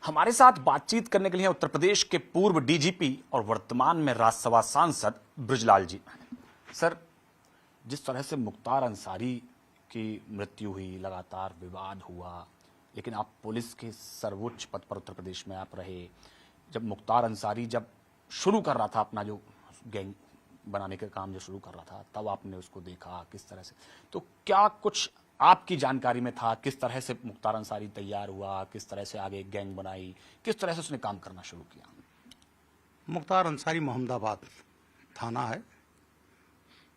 हमारे साथ बातचीत करने के लिए उत्तर प्रदेश के पूर्व डीजीपी और वर्तमान में राज्यसभा सांसद बृजलाल जी। सर, जिस तरह से मुख्तार अंसारी की मृत्यु हुई, लगातार विवाद हुआ, लेकिन आप पुलिस के सर्वोच्च पद पर उत्तर प्रदेश में आप रहे। जब मुख्तार अंसारी जब शुरू कर रहा था अपना जो गैंग बनाने का काम जो शुरू कर रहा था, तब आपने उसको देखा किस तरह से, तो क्या कुछ आपकी जानकारी में था? किस तरह से मुख्तार अंसारी तैयार हुआ, किस तरह से आगे गैंग बनाई, किस तरह से उसने काम करना शुरू किया? मुख्तार अंसारी मोहम्मदाबाद थाना है,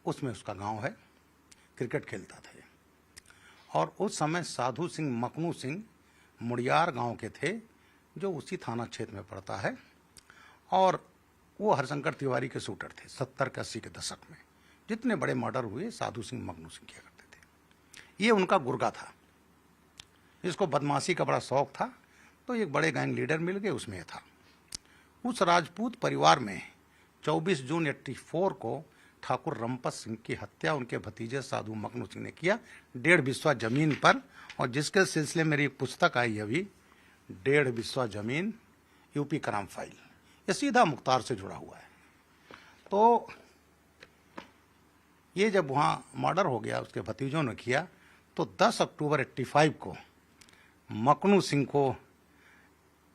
उसमें उसका गांव है, क्रिकेट खेलता था। और उस समय साधु सिंह मकनू सिंह मुड़ियार गांव के थे, जो उसी थाना क्षेत्र में पड़ता है। और वो हरशंकर तिवारी के शूटर थे 70 के 80 के दशक में। जितने बड़े मर्डर हुए साधु सिंह मकनू सिंह किया करते थे। ये उनका गुर्गा था। इसको बदमाशी का बड़ा शौक था, तो एक बड़े गैंग लीडर मिल गए, उसमें था। उस राजपूत परिवार में 24 जून 84 को ठाकुर रमपत सिंह की हत्या उनके भतीजे साधु मकनू सिंह ने किया, 1.5 बिस्वा जमीन पर। और जिसके सिलसिले मेरी एक पुस्तक आई अभी, 1.5 बिस्वा जमीन यूपी क्राइम फाइल, ये सीधा मुख्तार से जुड़ा हुआ है। तो ये जब वहाँ मर्डर हो गया, उसके भतीजों ने किया, तो 10 अक्टूबर 85 को मकनू सिंह को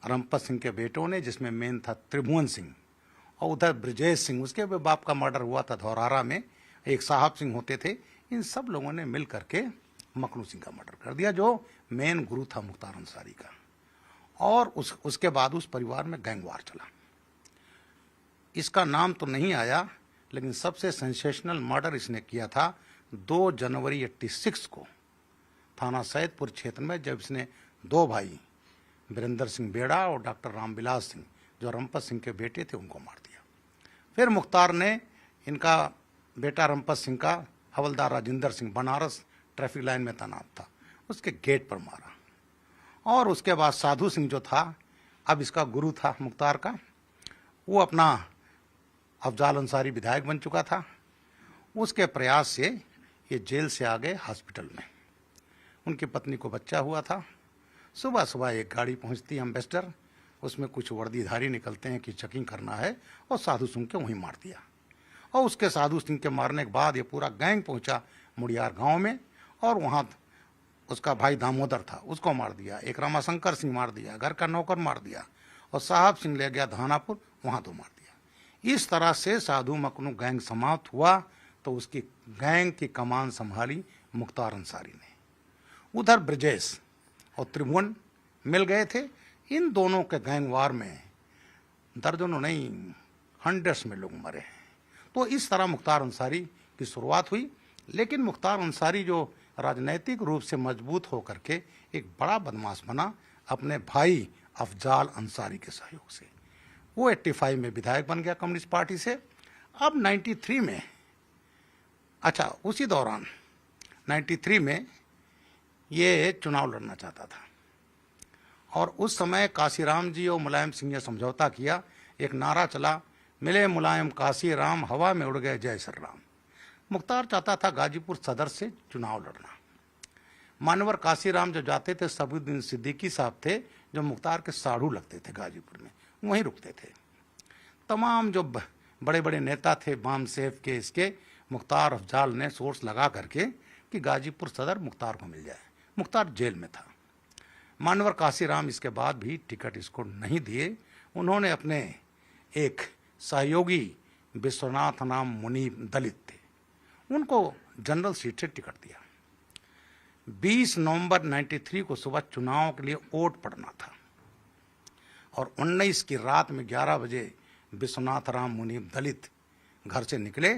रमपत सिंह के बेटों ने, जिसमें मेन था त्रिभुवन सिंह, और उधर ब्रजेश सिंह, उसके बाप का मर्डर हुआ था धौरारा में, एक साहब सिंह होते थे, इन सब लोगों ने मिल करके मकनू सिंह का मर्डर कर दिया, जो मेन गुरु था मुख्तार अंसारी का। और उसके बाद उस परिवार में गैंगवार चला। इसका नाम तो नहीं आया, लेकिन सबसे सेंसेशनल मर्डर इसने किया था 2 जनवरी 86 को थाना सैदपुर क्षेत्र में, जब इसने 2 भाई वीरेंद्र सिंह बेड़ा और डॉक्टर रामविलास सिंह, जो रमपत सिंह के बेटे थे, उनको मार दिया। फिर मुख्तार ने इनका बेटा रमपत सिंह का हवलदार राजेंद्र सिंह, बनारस ट्रैफिक लाइन में तैनात था, उसके गेट पर मारा। और उसके बाद साधु सिंह जो था, अब इसका गुरु था मुख्तार का, वो अपना अफजाल अंसारी विधायक बन चुका था। उसके प्रयास से ये जेल से आ गए हॉस्पिटल में। उनकी पत्नी को बच्चा हुआ था। सुबह सुबह एक गाड़ी पहुंचती है एम्बेसडर, उसमें कुछ वर्दीधारी निकलते हैं कि चेकिंग करना है, और साधु सिंह के वहीं मार दिया। और उसके साधु सिंह के मारने के बाद ये पूरा गैंग पहुंचा मुड़ियार गांव में, और वहां उसका भाई दामोदर था, उसको मार दिया। एक रामाशंकर सिंह मार दिया, घर का नौकर मार दिया, और साहब सिंह ले गया धानापुर, वहां तो मार दिया। इस तरह से साधु मकनू गैंग समाप्त हुआ। तो उसकी गैंग की कमान संभाली मुख्तार अंसारी ने। उधर ब्रजेश और त्रिभुवन मिल गए थे। इन दोनों के गैंग वार में दर्जनों नहीं, हंड्रेड्स में लोग मरे हैं। तो इस तरह मुख्तार अंसारी की शुरुआत हुई। लेकिन मुख्तार अंसारी जो राजनैतिक रूप से मजबूत होकर के एक बड़ा बदमाश बना, अपने भाई अफजाल अंसारी के सहयोग से। वो 85 में विधायक बन गया कम्युनिस्ट पार्टी से। अब 93 में, अच्छा उसी दौरान 93 में ये चुनाव लड़ना चाहता था। और उस समय काशीराम जी और मुलायम सिंह ने समझौता किया। एक नारा चला, मिले मुलायम काशी राम, हवा में उड़ गए जय श्री राम। मुख्तार चाहता था गाजीपुर सदर से चुनाव लड़ना। मानवर काशीराम जो जाते थे, सबुद्दीन सिद्दीकी साहब थे, जो मुख्तार के साढ़ू लगते थे गाजीपुर में, वहीं रुकते थे। तमाम जो बड़े बड़े नेता थे बाम सेफ के, इसके मुख्तार अफजाल ने सोर्स लगा करके कि गाजीपुर सदर मुख्तार को मिल जाए। मुख्तार जेल में था। मानवर काशीराम इसके बाद भी टिकट इसको नहीं दिए। उन्होंने अपने एक सहयोगी विश्वनाथ नाम मुनीब दलित थे, उनको जनरल सीट से टिकट दिया। 20 नवंबर 93 को सुबह चुनाव के लिए वोट पड़ना था, और 19 की रात में 11 बजे विश्वनाथ राम मुनीब दलित घर से निकले,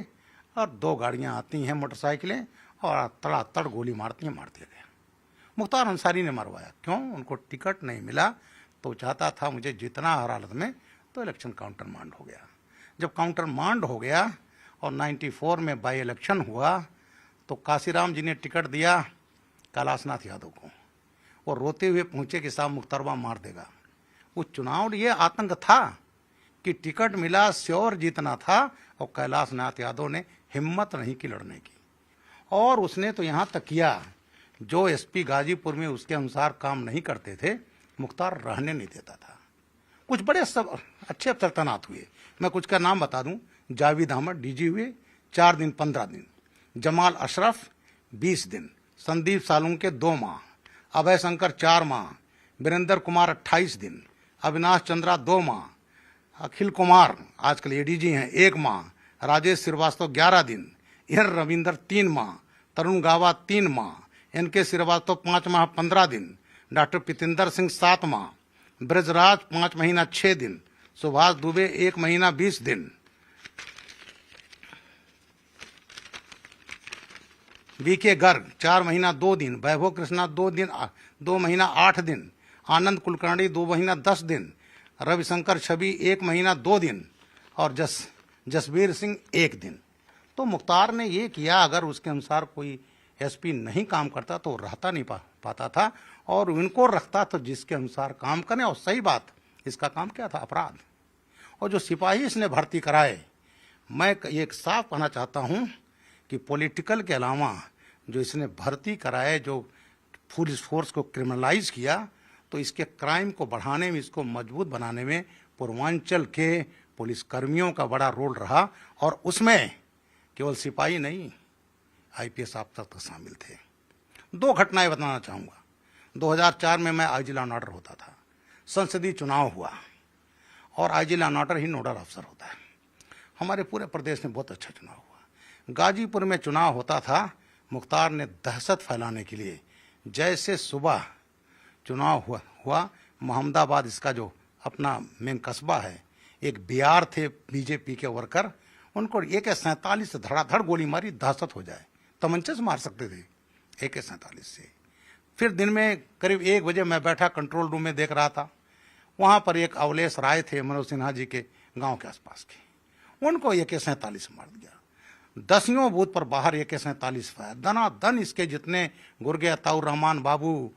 और 2 गाड़ियां आती हैं मोटरसाइकिलें, और तड़ातड़ गोली मारती हैं, मार दिया गया। मुख्तार अंसारी ने मरवाया। क्यों? उनको टिकट नहीं मिला, तो चाहता था मुझे जितना हर हालत में। तो इलेक्शन काउंटर मांड हो गया। जब काउंटर मांड हो गया और 94 में बाई इलेक्शन हुआ, तो काशीराम जी ने टिकट दिया कैलाशनाथ यादव को। और रोते हुए पहुंचे कि साहब मुख्तारबा मार देगा। वो चुनाव ये आतंक था कि टिकट मिला, श्योर जीतना था, और कैलाशनाथ यादव ने हिम्मत नहीं की लड़ने की। और उसने तो यहाँ तक किया, जो एसपी गाजीपुर में उसके अनुसार काम नहीं करते थे, मुख्तार रहने नहीं देता था। कुछ बड़े सब अच्छे अफसर तैनात हुए, मैं कुछ का नाम बता दूं। जावेद अहमद डीजी हुए 4 दिन 15 दिन, जमाल अशरफ 20 दिन, संदीप सालुंके 2 माह, अभय शंकर 4 माह, वीरेंद्र कुमार 28 दिन, अविनाश चंद्रा 2 माह, अखिल कुमार आजकल एडीजी हैं 1 माह, राजेश श्रीवास्तव 11 दिन, एन रविंदर 3 माह, तरुण गावा 3 माह, एनके श्रीवास्तव 5 माह 15 दिन, डॉक्टर पितेंद्र सिंह 7 माह, ब्रजराज 5 महीना 6 दिन, सुभाष दुबे 1 महीना 20 दिन, वीके गर्ग 4 महीना 2 दिन, वैभव कृष्णा 2 महीना 8 दिन, आनंद कुलकर्णी 2 महीना 10 दिन, रविशंकर छवि 1 महीना 2 दिन और जसवीर सिंह 1 दिन। तो मुख्तार ने ये किया, अगर उसके अनुसार कोई एसपी नहीं काम करता तो रहता नहीं पाता था, और उनको रखता तो जिसके अनुसार काम करें। और सही बात, इसका काम क्या था? अपराध। और जो सिपाही इसने भर्ती कराए, मैं ये साफ कहना चाहता हूं कि पॉलिटिकल के अलावा जो इसने भर्ती कराए, जो पुलिस फोर्स को क्रिमिनलाइज किया, तो इसके क्राइम को बढ़ाने में, इसको मजबूत बनाने में पूर्वांचल के पुलिसकर्मियों का बड़ा रोल रहा। और उसमें केवल सिपाही नहीं, आईपीएस अफसर तक शामिल थे। 2 घटनाएं बताना चाहूँगा। 2004 में मैं आईजी लॉ एंड ऑर्डर होता था, संसदीय चुनाव हुआ और IG law and order he nodal अफसर होता है। हमारे पूरे प्रदेश में बहुत अच्छा चुनाव हुआ। गाजीपुर में चुनाव होता था, मुख्तार ने दहशत फैलाने के लिए, जैसे सुबह चुनाव हुआ मोहम्मदाबाद, इसका जो अपना मेन कस्बा है, एक बिहार थे बीजेपी के वर्कर, उनको AK-47 से धड़ाधड़ गोली मारी, दहशत हो जाए। तमंचे से मार सकते थे, AK-47 से। फिर दिन में करीब 1 बजे मैं बैठा कंट्रोल रूम में देख रहा था, वहां पर एक अवलेश राय थे मनोज सिन्हा जी के गांव के आसपास के, उनको AK-47 से मार दिया। 10 बूथ पर बाहर AK-47 फायर, दनादन इसके जितने गुर्गे अताउर रहमान बाबू,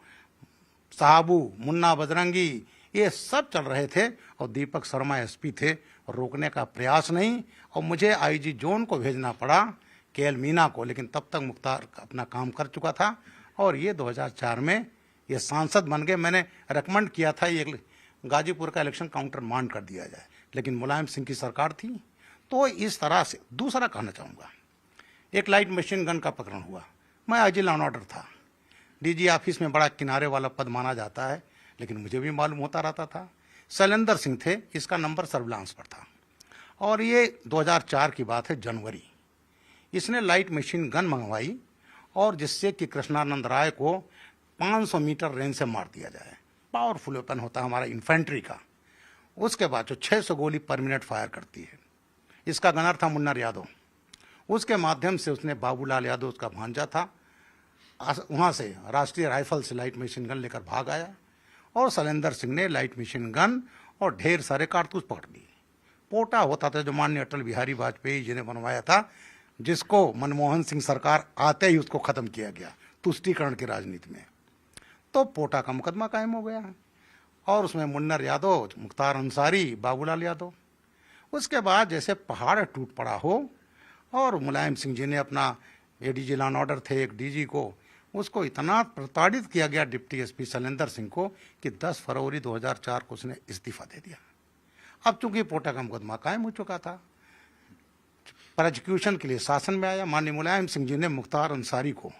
साहबू, मुन्ना बजरंगी, ये सब चल रहे थे। और दीपक शर्मा एसपी थे, रोकने का प्रयास नहीं। और मुझे आईजी जोन को भेजना पड़ा, KL मीना को, लेकिन तब तक मुख्तार अपना काम कर चुका था। और ये 2004 में ये सांसद बन गए। मैंने रेकमेंड किया था ये गाजीपुर का इलेक्शन काउंटर मान कर दिया जाए, लेकिन मुलायम सिंह की सरकार थी। तो इस तरह से दूसरा कहना चाहूँगा, एक लाइट मशीन गन का प्रकरण हुआ। मैं आईजी लॉ एंड ऑर्डर था, डीजी ऑफिस में बड़ा किनारे वाला पद माना जाता है, लेकिन मुझे भी मालूम होता रहता था। शैलेंद्र सिंह थे, इसका नंबर सर्विलांस पर था। और ये 2004 की बात है, जनवरी। इसने लाइट मशीन गन मंगवाई, और जिससे कि कृष्णानंद राय को 500 मीटर रेंज से मार दिया जाए। पावरफुल वेपन होता है हमारा इन्फेंट्री का। उसके बाद जो 600 गोली पर मिनट फायर करती है, इसका गनर था मुन्नर यादव। उसके माध्यम से उसने बाबूलाल यादव, उसका भांजा था, वहाँ से राष्ट्रीय राइफल से लाइट मशीन गन लेकर भाग आया। और शैलेंद्र सिंह ने लाइट मशीन गन और ढेर सारे कारतूस पकड़ लिए। पोटा होता था जो माननीय अटल बिहारी वाजपेयी जी ने बनवाया था, जिसको मनमोहन सिंह सरकार आते ही उसको खत्म किया गया तुष्टीकरण की राजनीति में। तो पोटा का मुकदमा कायम हो गया है, और उसमें मुन्नर यादव, मुख्तार अंसारी, बाबूलाल यादव। उसके बाद जैसे पहाड़ टूट पड़ा हो, और मुलायम सिंह जी ने अपना एडीजी लॉ एंड ऑर्डर थे, एक डीजी को, उसको इतना प्रताड़ित किया गया डिप्टी एसपी शैलेंद्र सिंह को, कि 10 फरवरी 2004 को उसने इस्तीफा दे दिया। अब चूंकि पोटा का मुकदमा कायम हो चुका था, प्रोसिक्यूशन के लिए शासन में आया। माननीय मुलायम सिंह जी ने मुख्तार अंसारी को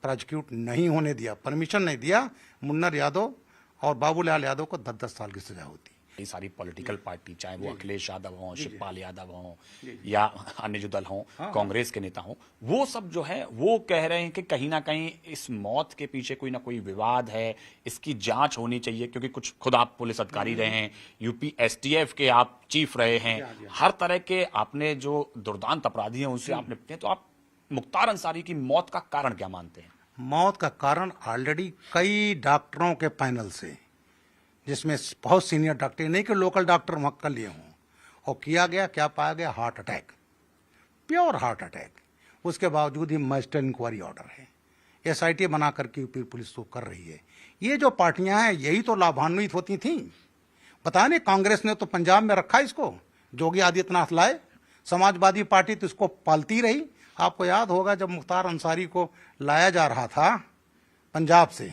प्रोसिक्यूट नहीं होने दिया, परमिशन नहीं दिया। मुन्नर यादव और बाबूलाल यादव को 10-10 साल की सजा होती। ये सारी पॉलिटिकल पार्टी, चाहे वो अखिलेश यादव हों, शिवपाल यादव हों, या अन्य जो दल हों, कांग्रेस के नेता हों, वो सब जो है वो कह रहे हैं कि कहीं ना कहीं इस मौत के पीछे कोई ना कोई विवाद है, इसकी जांच होनी चाहिए। क्योंकि कुछ खुद आप पुलिस अधिकारी रहे हैं, यूपी STF के आप चीफ रहे हैं, हर तरह के आपने जो दुर्दांत अपराधी हैं उनसे आप निपटे हैं। तो आप मुख्तार अंसारी की मौत का कारण क्या मानते हैं? मौत का कारण ऑलरेडी कई डॉक्टरों के पैनल से, जिसमें बहुत सीनियर डॉक्टर, नहीं कि लोकल डॉक्टर मक्का लिए हों, और किया गया, क्या पाया गया? Heart attack, pure heart attack. उसके बावजूद ही मजिस्ट्रेट इंक्वायरी ऑर्डर है, SIT बना करके यूपी पुलिस तो कर रही है। ये जो पार्टियां हैं यही तो लाभान्वित होती थी। पता नहीं, कांग्रेस ने तो पंजाब में रखा इसको, योगी आदित्यनाथ लाए, समाजवादी पार्टी तो इसको पालती रही। आपको याद होगा जब मुख्तार अंसारी को लाया जा रहा था पंजाब से,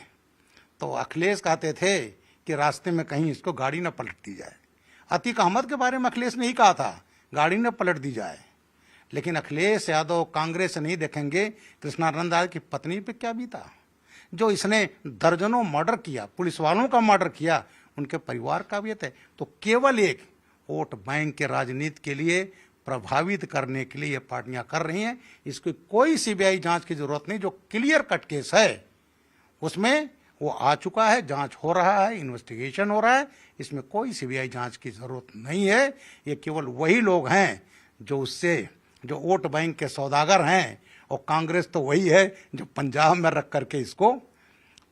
तो अखिलेश कहते थे कि रास्ते में कहीं इसको गाड़ी न पलट दी जाए। अतीक अहमद के बारे में अखिलेश ने ही कहा था गाड़ी न पलट दी जाए, लेकिन अखिलेश यादव कांग्रेस से नहीं देखेंगे कृष्णानंद राय की पत्नी पे क्या बीता। जो इसने दर्जनों मर्डर किया, पुलिस वालों का मर्डर किया, उनके परिवार का भी है। तो केवल एक वोट बैंक के राजनीति के लिए प्रभावित करने के लिए ये पार्टियां कर रही हैं। इसकी कोई सीबीआई जांच की जरूरत नहीं। जो क्लियर कट केस है उसमें वो आ चुका है, जांच हो रहा है, इन्वेस्टिगेशन हो रहा है, इसमें कोई सीबीआई जांच की जरूरत नहीं है। ये केवल वही लोग हैं जो वोट बैंक के सौदागर हैं, और कांग्रेस तो वही है जो पंजाब में रख करके इसको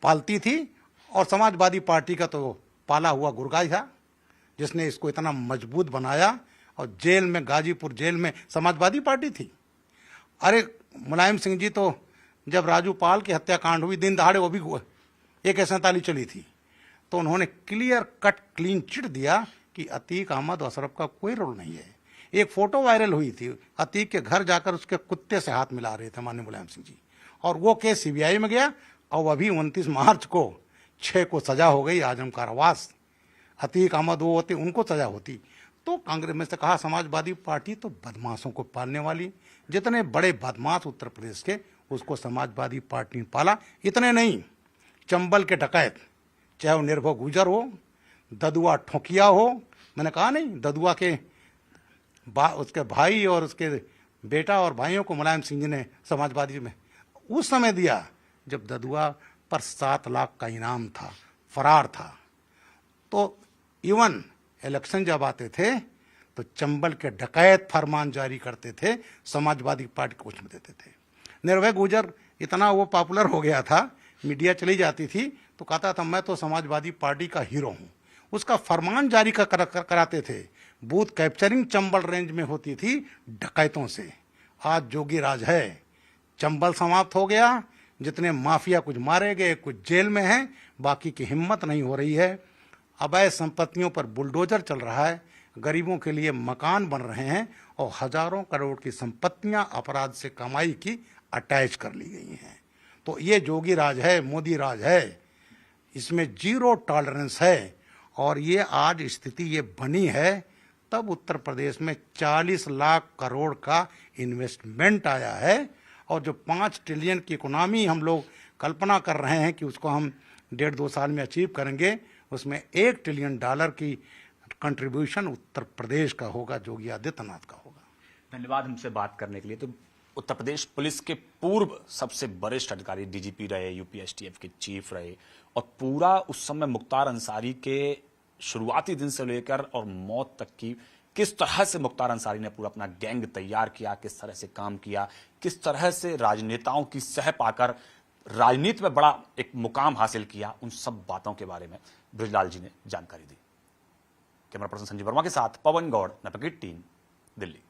पालती थी, और समाजवादी पार्टी का तो पाला हुआ गुरगाई था जिसने इसको इतना मजबूत बनाया। और जेल में, गाजीपुर जेल में समाजवादी पार्टी थी। अरे मुलायम सिंह जी तो जब राजू पाल की हत्याकांड हुई, दिन दहाड़े वो भी AK-47 चली थी, तो उन्होंने क्लियर कट क्लीन चिट दिया कि अतीक अहमद अशरफ का कोई रोल नहीं है। एक फोटो वायरल हुई थी, अतीक के घर जाकर उसके कुत्ते से हाथ मिला रहे थे माननीय मुलायम सिंह जी, और वो केस सीबीआई में गया, और अभी 29 मार्च को 6 को सजा हो गई आजम कारावास। अतीक अहमद वो होते, उनको सजा होती। तो कांग्रेस में से कहा समाजवादी पार्टी तो बदमाशों को पालने वाली, जितने बड़े बदमाश उत्तर प्रदेश के उसको समाजवादी पार्टी ने पाला। इतने नहीं, चंबल के डकैत, चाहे वो निर्भय गुजर हो, ददुआ ठोकिया हो, मैंने कहा नहीं, ददुआ के उसके भाई और उसके बेटा और भाइयों को मुलायम सिंह जी ने समाजवादी में उस समय दिया जब ददुआ पर 7 लाख का इनाम था, फरार था। तो इवन इलेक्शन जब आते थे तो चंबल के डकैत फरमान जारी करते थे, समाजवादी पार्टी को उसमें देते थे। निर्भय गुजर इतना वो पॉपुलर हो गया था, मीडिया चली जाती थी तो कहता था मैं तो समाजवादी पार्टी का हीरो हूँ। उसका फरमान जारी कराते थे। बूथ कैप्चरिंग चंबल रेंज में होती थी डकैतों से। आज जोगी राज है, चंबल समाप्त हो गया। जितने माफिया कुछ मारे गए, कुछ जेल में हैं, बाकी की हिम्मत नहीं हो रही है। अवैध संपत्तियों पर बुलडोजर चल रहा है, गरीबों के लिए मकान बन रहे हैं, और हजारों करोड़ की संपत्तियां अपराध से कमाई की अटैच कर ली गई हैं। तो ये जोगी राज है, मोदी राज है, इसमें 0 टॉलरेंस है। और ये आज स्थिति ये बनी है तब उत्तर प्रदेश में 40 लाख करोड़ का इन्वेस्टमेंट आया है, और जो 5 ट्रिलियन की इकोनॉमी हम लोग कल्पना कर रहे हैं कि उसको हम 1.5-2 साल में अचीव करेंगे, उसमें $1 ट्रिलियन की कंट्रीब्यूशन उत्तर प्रदेश का होगा, योगी आदित्यनाथ का होगा। धन्यवाद हमसे बात करने के लिए। तो उत्तर प्रदेश पुलिस के पूर्व सबसे वरिष्ठ अधिकारी डीजीपी रहे, यूपीएसटीएफ के चीफ रहे, और पूरा उस समय मुख्तार अंसारी के शुरुआती दिन से लेकर और मौत तक की किस तरह से मुख्तार अंसारी ने पूरा अपना गैंग तैयार किया, किस तरह से काम किया, किस तरह से राजनेताओं की सह पाकर राजनीति में बड़ा एक मुकाम हासिल किया, उन सब बातों के बारे में बृजलाल जी ने जानकारी दी। कैमरा पर्सन संजीव वर्मा के साथ पवन गौड़, नेपकिट 3, दिल्ली।